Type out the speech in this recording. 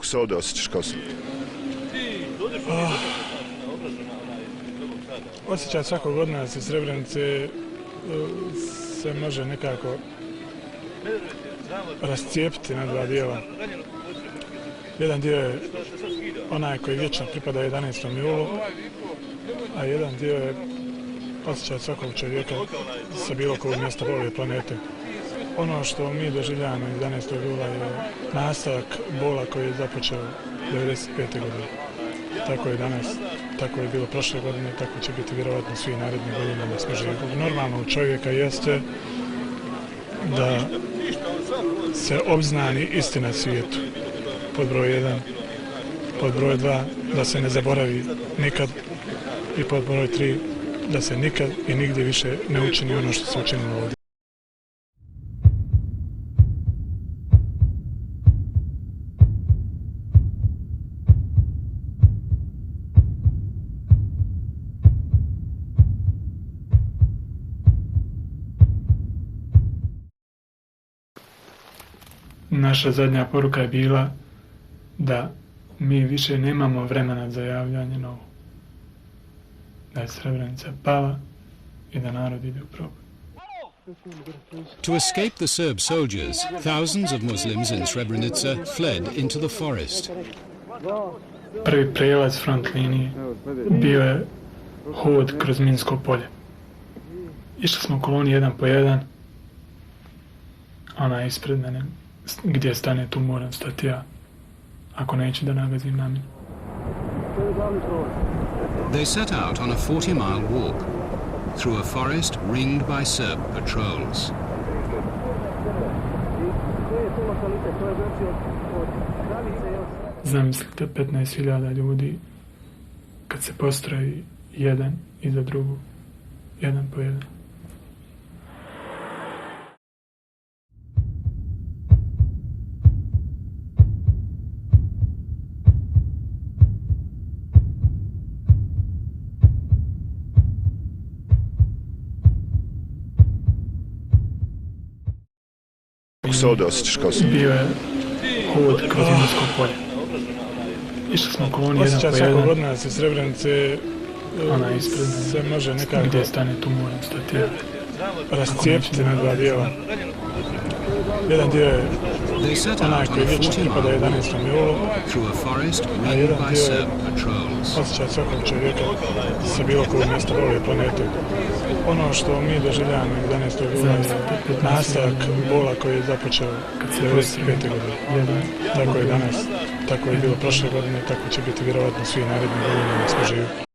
se ovdje osjećaš kao sam? Osjećaj svakog od nas iz Srebrenice se može nekako rascijepiti na dva dijela. Jedan dio je onaj koji vječno pripada 11. julu, a jedan dio je osjećaj svakog čovjeka sa bilo kog mjesta ove planete. Ono što mi doživljamo 11. jula je nastavak bola koji je započeo 1995. godine. Tako je danas, tako je bilo prošle godine, tako će biti vjerovatno svi naredni godina da smo živi. Normalno čovjeka jeste da se obznani istina svijetu. Pod broj 1, pod broj 2, da se ne zaboravi nikad i pod broj 3, da se nikad i nigdje više ne učini ono što se učinilo ovdje. Naša zadnja poruka je bila da mi više nemamo vremena za javljanje novo. Da je Srebrenica pala i da narod ide u proboj. To escape the Serb soldiers, thousands of Muslims in Srebrenica fled into the forest. Prvi prijelaz front linije bio je hod kroz minsko polje. Išli smo u koloni jedan po jedan. Ona je ispred mene. Gdje stane, tu moram stati ja, ako neću da nagazim na mene. They set out on a 40-mile walk through a forest ringed by Serb patrols. Zamislite 15.000 ljudi kad se postroji jedan iza drugog, jedan po jedan. Kako se ovdje osjećaš kao sam? Bio je hod kroz minsko polje. Išli smo u koloni jedan po jedan. Osjećaj svakog od nas iz Srebrenice se može nekako... Gdje stane, tu moram stati ja. Rascijepiti na dva dijela. Jedan dio je onaj koji vječno pripada 11. julu, a jedan dio je osjećaj svakog čovjeka sa bilo kog mjesta ove planete. Ono što mi doživljamo 11. jula je nastavak bola koji je započeo 1995. godine. Tako je danas, tako je bilo prošle godine, tako će biti vjerovatno svi naredni godina da smo živi.